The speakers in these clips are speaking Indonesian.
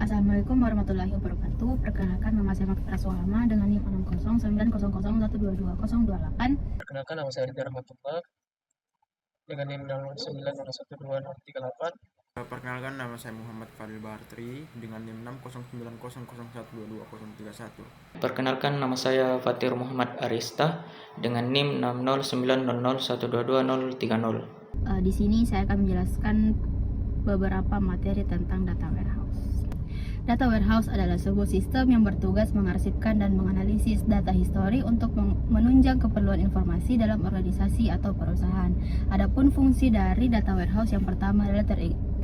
Assalamualaikum warahmatullahi wabarakatuh. Perkenalkan, nama saya Makfira Sohama dengan NIM 60900122028. Perkenalkan, nama saya Rizky Rahmatullah dengan NIM 09012038. Perkenalkan, nama saya Muhammad Fadil Bartri dengan NIM 6090011223031. Perkenalkan, nama saya Fatir Muhammad Arista dengan NIM 60900122030. Di sini saya akan menjelaskan beberapa materi tentang data warehouse. Data warehouse adalah sebuah sistem yang bertugas mengarsipkan dan menganalisis data histori untuk menunjang keperluan informasi dalam organisasi atau perusahaan. Adapun fungsi dari data warehouse yang pertama adalah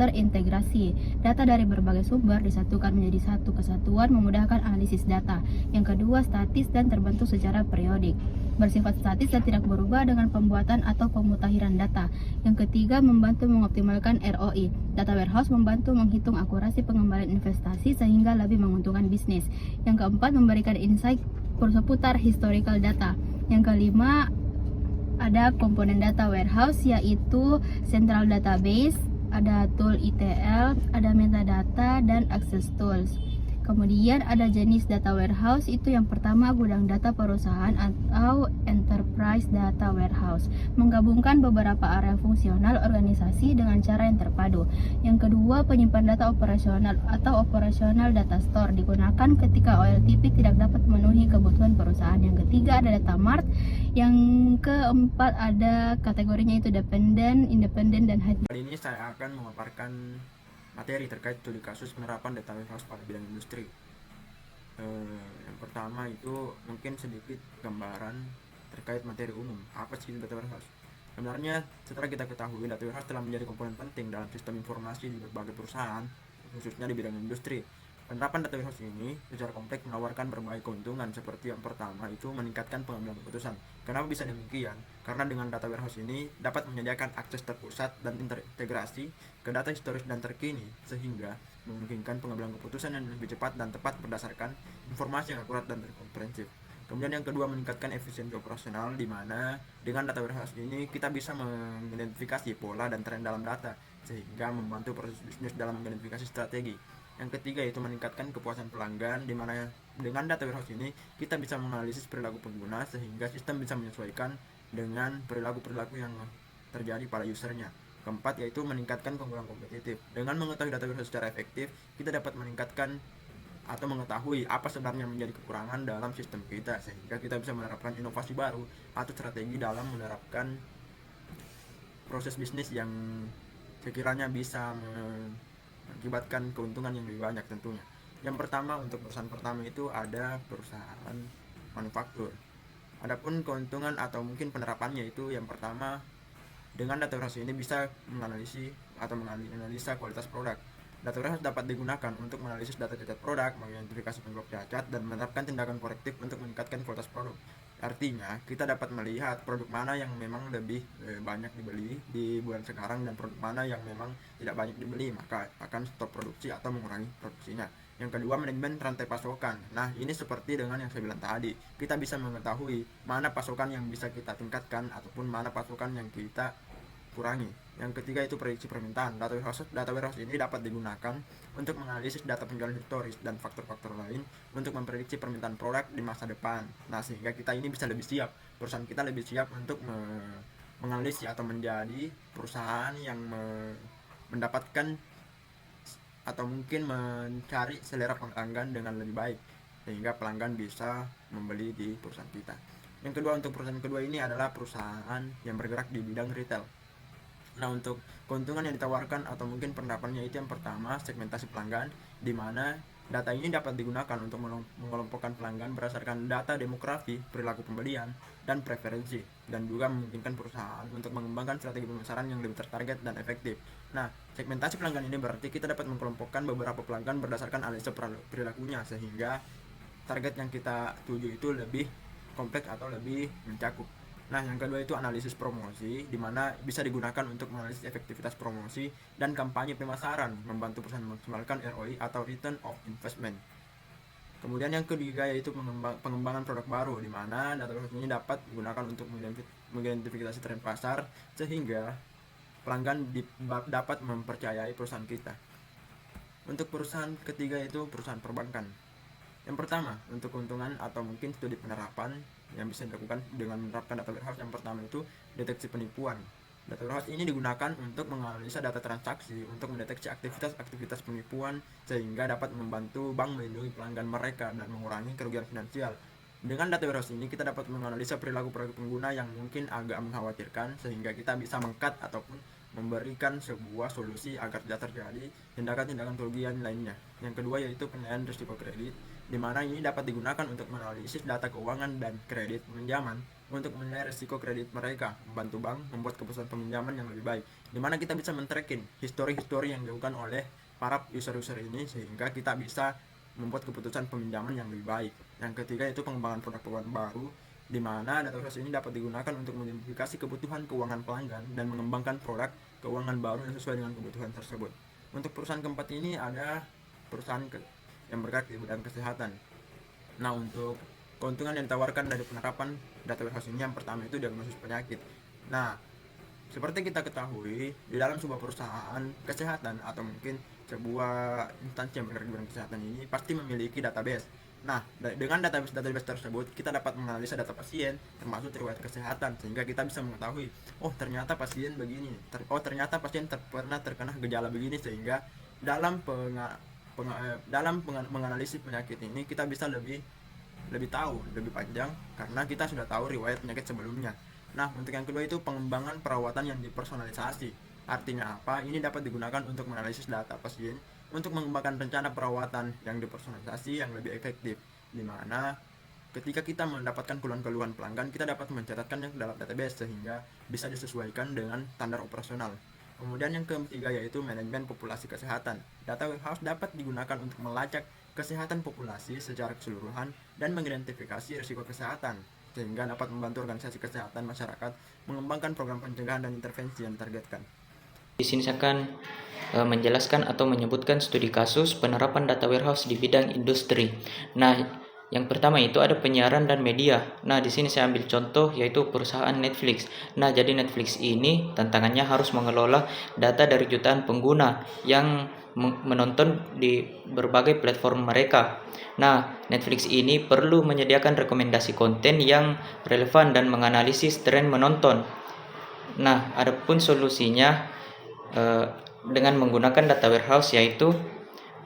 terintegrasi. Data dari berbagai sumber disatukan menjadi satu kesatuan memudahkan analisis data. Yang kedua, statis dan terbentuk secara periodik. Bersifat statis dan tidak berubah dengan pembuatan atau pemutakhiran data. Yang ketiga, membantu mengoptimalkan ROI. Data warehouse membantu menghitung akurasi pengembalian investasi sehingga lebih menguntungkan bisnis. Yang keempat, memberikan insight seputar historical data. Yang kelima, ada komponen data warehouse yaitu central database, ada tool ETL, ada metadata, dan access tools. Kemudian ada jenis data warehouse, itu yang pertama gudang data perusahaan atau enterprise data warehouse, menggabungkan beberapa area fungsional organisasi dengan cara yang terpadu. Yang kedua, penyimpan data operasional atau operational data store, digunakan ketika OLTP tidak dapat memenuhi kebutuhan perusahaan. Yang ketiga ada data mart. Yang keempat ada kategorinya itu dependent, independent, dan hybrid. Kali ini saya akan memaparkan materi terkait studi kasus penerapan data warehouse pada bidang industri. Yang pertama itu mungkin sedikit gambaran terkait materi umum. Apa sih data warehouse? Sebenarnya setelah kita ketahui, data warehouse telah menjadi komponen penting dalam sistem informasi di berbagai perusahaan, khususnya di bidang industri. Penerapan data warehouse ini secara kompleks menawarkan berbagai keuntungan, seperti yang pertama itu meningkatkan pengambilan keputusan. Kenapa bisa demikian? Karena dengan data warehouse ini dapat menyediakan akses terpusat dan terintegrasi ke data historis dan terkini, sehingga memungkinkan pengambilan keputusan yang lebih cepat dan tepat berdasarkan informasi yang akurat dan komprehensif. Kemudian yang kedua, meningkatkan efisiensi operasional, di mana dengan data warehouse ini kita bisa mengidentifikasi pola dan tren dalam data, sehingga membantu proses bisnis dalam mengidentifikasi strategi. Yang ketiga yaitu meningkatkan kepuasan pelanggan, di mana dengan data warehouse ini kita bisa menganalisis perilaku pengguna sehingga sistem bisa menyesuaikan dengan perilaku-perilaku yang terjadi pada usernya. Keempat yaitu meningkatkan keunggulan kompetitif. Dengan mengetahui data warehouse secara efektif, kita dapat meningkatkan atau mengetahui apa sebenarnya menjadi kekurangan dalam sistem kita, sehingga kita bisa menerapkan inovasi baru atau strategi dalam menerapkan proses bisnis yang sekiranya bisa mengakibatkan keuntungan yang lebih banyak tentunya. Yang pertama, untuk perusahaan pertama itu ada perusahaan manufaktur. Adapun keuntungan atau mungkin penerapannya itu yang pertama, dengan data warehouse ini bisa menganalisis atau menganalisa kualitas produk. Data warehouse dapat digunakan untuk menganalisis data cacat produk, mengidentifikasi penyebab cacat, dan menerapkan tindakan korektif untuk meningkatkan kualitas produk. Artinya, kita dapat melihat produk mana yang memang lebih banyak dibeli di bulan sekarang dan produk mana yang memang tidak banyak dibeli, maka akan stop produksi atau mengurangi produksinya. Yang kedua, manajemen rantai pasokan. Nah, ini seperti dengan yang saya bilang tadi, kita bisa mengetahui mana pasokan yang bisa kita tingkatkan ataupun mana pasokan yang kita kurangi. Yang ketiga itu prediksi permintaan. Data warehouse ini dapat digunakan untuk menganalisis data penjualan historis dan faktor-faktor lain untuk memprediksi permintaan produk di masa depan. Nah, sehingga kita ini bisa lebih siap, perusahaan kita lebih siap untuk menganalisis atau menjadi perusahaan yang mendapatkan atau mungkin mencari selera pelanggan dengan lebih baik, sehingga pelanggan bisa membeli di perusahaan kita. Yang kedua, untuk perusahaan kedua ini adalah perusahaan yang bergerak di bidang retail. Nah, untuk keuntungan yang ditawarkan atau mungkin penerapannya itu yang pertama, segmentasi pelanggan, di mana data ini dapat digunakan untuk mengelompokkan pelanggan berdasarkan data demografi, perilaku pembelian, dan preferensi, dan juga memungkinkan perusahaan untuk mengembangkan strategi pemasaran yang lebih tertarget dan efektif. Nah, segmentasi pelanggan ini berarti kita dapat mengelompokkan beberapa pelanggan berdasarkan analisa perilakunya, sehingga target yang kita tuju itu lebih kompleks atau lebih mencakup. Nah, yang kedua itu analisis promosi, di mana bisa digunakan untuk menganalisis efektivitas promosi dan kampanye pemasaran, membantu perusahaan memaksimalkan ROI atau return of investment. Kemudian yang ketiga yaitu pengembangan produk baru, di mana data ini dapat digunakan untuk mengidentifikasi tren pasar sehingga pelanggan dapat mempercayai perusahaan kita. Untuk perusahaan ketiga itu perusahaan perbankan. Yang pertama, untuk keuntungan atau mungkin studi penerapan yang bisa dilakukan dengan menerapkan data warehouse, yang pertama itu deteksi penipuan. Data warehouse ini digunakan untuk menganalisa data transaksi untuk mendeteksi aktivitas-aktivitas penipuan sehingga dapat membantu bank melindungi pelanggan mereka dan mengurangi kerugian finansial. Dengan data warehouse ini kita dapat menganalisa perilaku pengguna yang mungkin agak mengkhawatirkan sehingga kita bisa meng-cut ataupun memberikan sebuah solusi agar tidak terjadi tindakan-tindakan kerugian lainnya. Yang kedua yaitu penilaian risiko kredit, di mana ini dapat digunakan untuk menganalisis data keuangan dan kredit peminjaman untuk menilai risiko kredit mereka, membantu bank membuat keputusan peminjaman yang lebih baik, di mana kita bisa men-tracking histori-histori yang dilakukan oleh para user-user ini sehingga kita bisa membuat keputusan peminjaman yang lebih baik. Yang ketiga yaitu pengembangan produk baru, di mana data warehouse ini dapat digunakan untuk mengidentifikasi kebutuhan keuangan pelanggan dan mengembangkan produk keuangan baru yang sesuai dengan kebutuhan tersebut. Untuk perusahaan keempat ini ada perusahaan yang bergerak di bidang kesehatan. Nah, untuk keuntungan yang ditawarkan dari penerapan data warehouse ini, yang pertama itu diagnosis penyakit. Nah, seperti kita ketahui, di dalam sebuah perusahaan kesehatan atau mungkin sebuah instansi yang bergerak di bidang kesehatan ini pasti memiliki database. Nah, dengan database tersebut kita dapat menganalisa data pasien termasuk riwayat kesehatan sehingga kita bisa mengetahui, oh ternyata pasien begini, ternyata pasien pernah terkena gejala begini, sehingga dalam menganalisis penyakit ini kita bisa lebih tahu lebih panjang karena kita sudah tahu riwayat penyakit sebelumnya. Nah, untuk yang kedua itu pengembangan perawatan yang dipersonalisasi. Artinya apa? Ini dapat digunakan untuk menganalisis data pasien untuk mengembangkan rencana perawatan yang dipersonalisasi yang lebih efektif, di mana ketika kita mendapatkan keluhan-keluhan pelanggan, kita dapat mencatatkannya dalam database sehingga bisa disesuaikan dengan standar operasional. Kemudian yang ketiga yaitu manajemen populasi kesehatan. Data warehouse dapat digunakan untuk melacak kesehatan populasi secara keseluruhan dan mengidentifikasi risiko kesehatan sehingga dapat membantu organisasi kesehatan masyarakat mengembangkan program pencegahan dan intervensi yang ditargetkan. Di sini saya akan menjelaskan atau menyebutkan studi kasus penerapan data warehouse di bidang industri. Nah, yang pertama itu ada penyiaran dan media. Nah, di sini saya ambil contoh yaitu perusahaan Netflix. Nah, jadi Netflix ini tantangannya harus mengelola data dari jutaan pengguna yang menonton di berbagai platform mereka. Nah, Netflix ini perlu menyediakan rekomendasi konten yang relevan dan menganalisis tren menonton. Nah, adapun solusinya dengan menggunakan data warehouse yaitu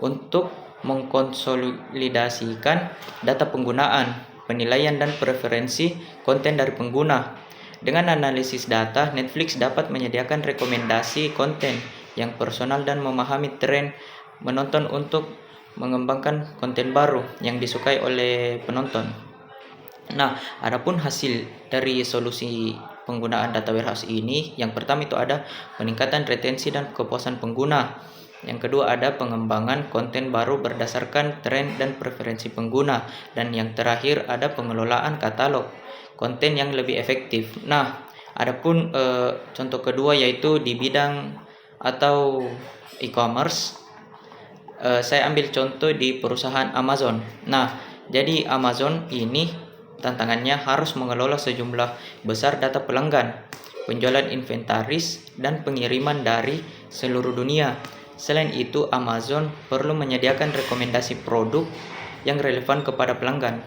untuk mengkonsolidasikan data penggunaan, penilaian dan preferensi konten dari pengguna. Dengan analisis data, Netflix dapat menyediakan rekomendasi konten yang personal dan memahami tren menonton untuk mengembangkan konten baru yang disukai oleh penonton. Nah, adapun hasil dari solusi penggunaan data warehouse ini, yang pertama itu ada peningkatan retensi dan kepuasan pengguna. Yang kedua ada pengembangan konten baru berdasarkan tren dan preferensi pengguna. Dan yang terakhir ada pengelolaan katalog konten yang lebih efektif. Nah, adapun contoh kedua yaitu di bidang atau e-commerce. Saya ambil contoh di perusahaan Amazon. Nah, jadi Amazon ini tantangannya harus mengelola sejumlah besar data pelanggan, penjualan inventaris, dan pengiriman dari seluruh dunia. Selain itu, Amazon perlu menyediakan rekomendasi produk yang relevan kepada pelanggan.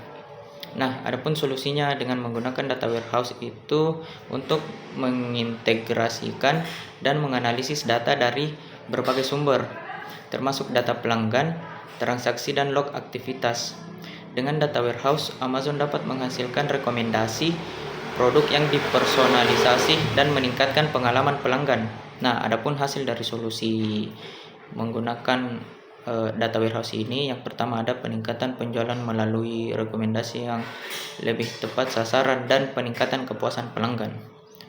Nah, adapun solusinya dengan menggunakan data warehouse itu untuk mengintegrasikan dan menganalisis data dari berbagai sumber, termasuk data pelanggan, transaksi, dan log aktivitas. Dengan data warehouse, Amazon dapat menghasilkan rekomendasi produk yang dipersonalisasi dan meningkatkan pengalaman pelanggan. Nah, adapun hasil dari solusi menggunakan data warehouse ini, yang pertama ada peningkatan penjualan melalui rekomendasi yang lebih tepat sasaran dan peningkatan kepuasan pelanggan.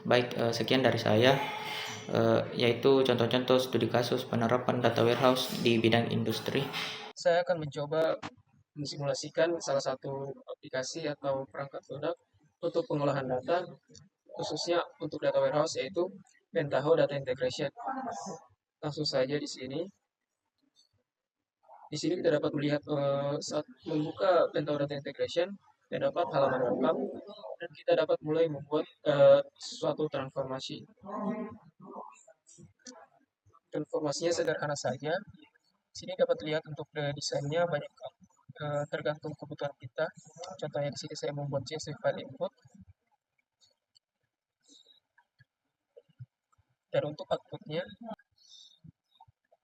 Baik, sekian dari saya, yaitu contoh-contoh studi kasus penerapan data warehouse di bidang industri. Saya akan mencoba mensimulasikan salah satu aplikasi atau perangkat lunak untuk pengolahan data, khususnya untuk data warehouse yaitu Pentaho Data Integration. Langsung saja di sini. Di sini kita dapat melihat saat membuka Pentaho Data Integration, kita dapat halaman lengkap dan kita dapat mulai membuat suatu transformasi. Transformasinya sederhana saja. Sini dapat lihat untuk desainnya banyak tergantung kebutuhan kita. Contohnya di sini saya membuat CSV file input dan untuk outputnya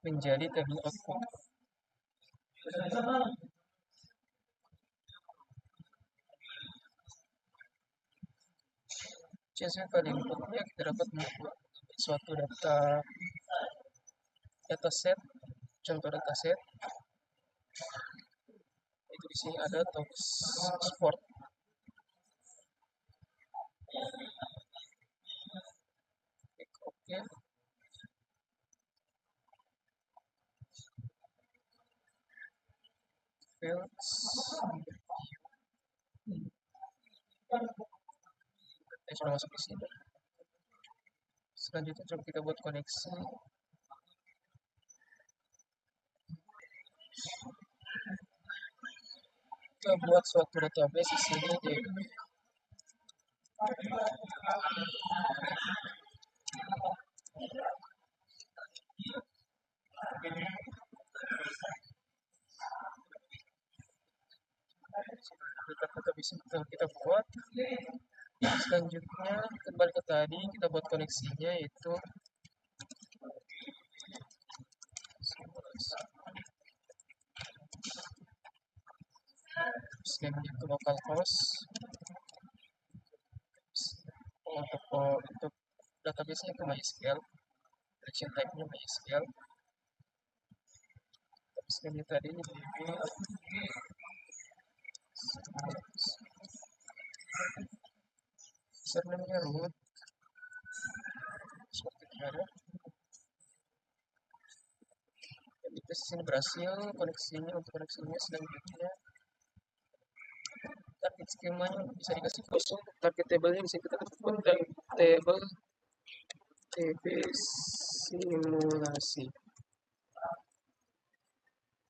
menjadi table output. CSV file inputnya kita dapat membuat suatu dataset, contoh dataset. Itu di sini ada Tox Sport. Klik OK. Fields. Sudah masuk di sini. Selanjutnya coba kita buat koneksi. Kita buat suatu database di sini di database kita buat. Selanjutnya kembali ke tadi, kita buat koneksinya yaitu scannya ke localhost. Untuk database-nya ke MySQL, collection type-nya MySQL. Scannya tadi ini username-nya root seperti itu ada. Dan kita sini berhasil koneksinya. Untuk koneksinya selanjutnya target skemanya bisa dikasih kosong. Target table-nya di sini kita buat table TB simulasi.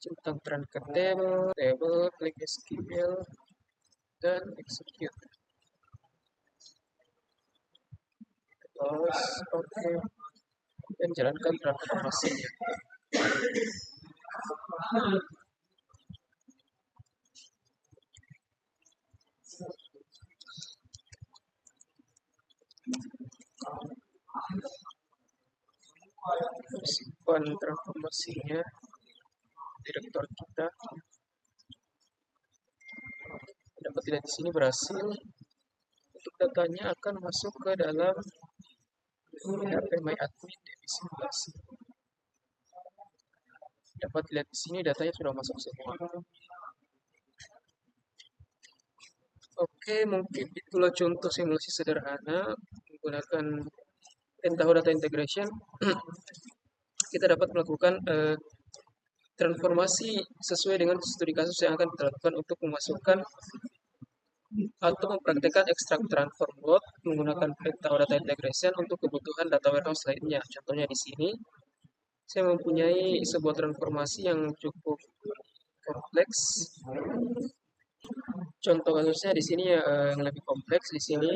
Centang transfer table, klik SQL dan execute. Terus oke, dan jalankan transformasinya. Simpan transformasinya direktor kita. Dapat lihat di sini berhasil. Untuk datanya akan masuk ke dalam HP MyAdmin simulasi. Dapat lihat di sini datanya sudah masuk semua. Oke, mungkin itulah contoh simulasi sederhana menggunakan Pentaho Data Integration. Kita dapat melakukan transformasi sesuai dengan studi kasus yang akan kita lakukan untuk memasukkan atau mempraktekkan ekstrak transform load menggunakan Pentaho Data Integration untuk kebutuhan data warehouse lainnya. Contohnya di sini saya mempunyai sebuah transformasi yang cukup kompleks. Contoh kasusnya di sini yang lebih kompleks di sini.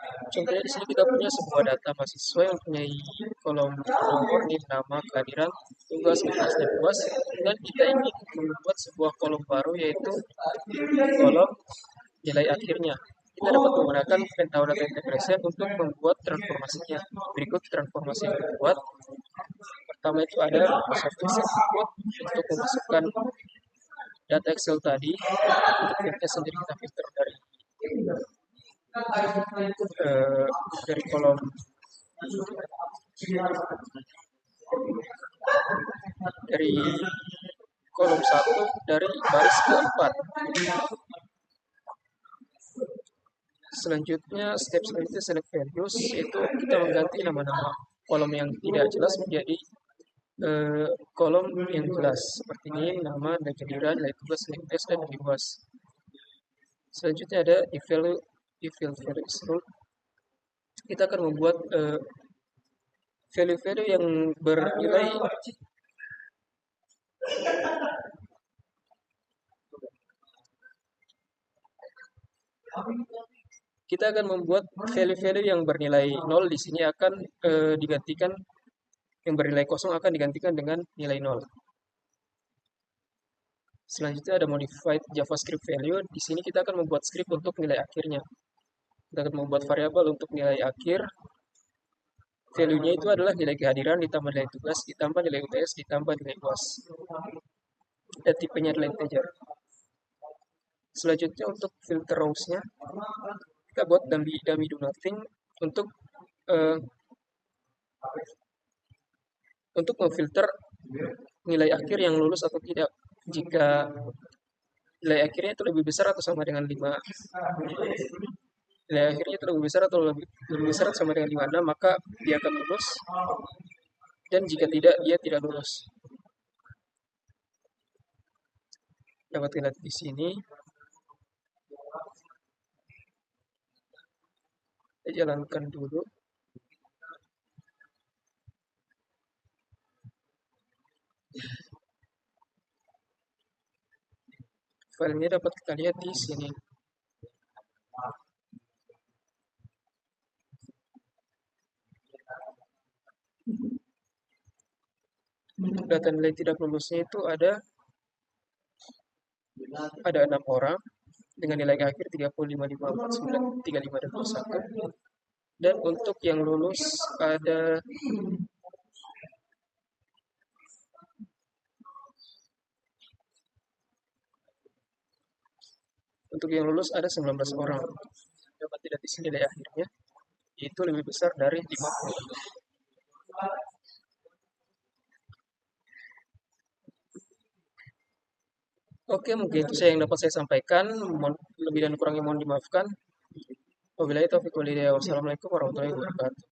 Contohnya di sini kita punya sebuah data mahasiswa yang mempunyai kolom nomor, nama, kehadiran, tugas, kelas, dan UAS, dan kita ingin membuat sebuah kolom baru yaitu kolom nilai akhirnya. Kita dapat menggunakan Pentaho Data Integration untuk membuat transformasinya. Berikut transformasi yang kita buat. Pertama itu ada service input untuk memasukkan data Excel tadi. Untuk filter sendiri kita filter dari kolom kolom 1 dari baris ke-4. Selanjutnya step selanjutnya select values, yaitu kita mengganti nama-nama kolom yang tidak jelas menjadi kolom yang jelas seperti ini, nama, kehadiran, nilai tugas, nilai tes, dan nilai UAS. Selanjutnya ada if value is rule. Kita akan membuat value-value yang bernilai yang bernilai 0 di sini akan digantikan yang bernilai kosong akan digantikan dengan nilai 0. Selanjutnya ada modified JavaScript value. Di sini kita akan membuat script untuk nilai akhirnya. Kita akan membuat variabel untuk nilai akhir. Value-nya itu adalah nilai kehadiran ditambah nilai tugas, ditambah nilai UTS, ditambah nilai UAS. Dan tipenya adalah integer. Selanjutnya untuk filter rows-nya, kita buat dummy do nothing untuk memfilter nilai akhir yang lulus atau tidak. Jika nilai akhirnya itu lebih besar atau sama dengan 5, nilai akhirnya itu lebih besar atau lebih besar atau sama dengan 56, maka dia akan lulus. Dan jika tidak, dia tidak lulus. Dapat lihat di sini. Kita jalankan dulu. Filenya dapat kita lihat di sini. Untuk data nilai tidak lulusnya itu ada 6 orang dengan nilai akhir 35, 5, 49, 35, dan 21. Dan untuk yang lulus ada Untuk yang lulus ada 19 orang. Dapat tidak di sini nilai akhirnya itu lebih besar dari 50. Oke, mungkin itu yang dapat saya sampaikan. Lebih dan kurangnya mohon dimaafkan. Wabillahi taufiq wal hidayah. Wassalamualaikum warahmatullahi wabarakatuh.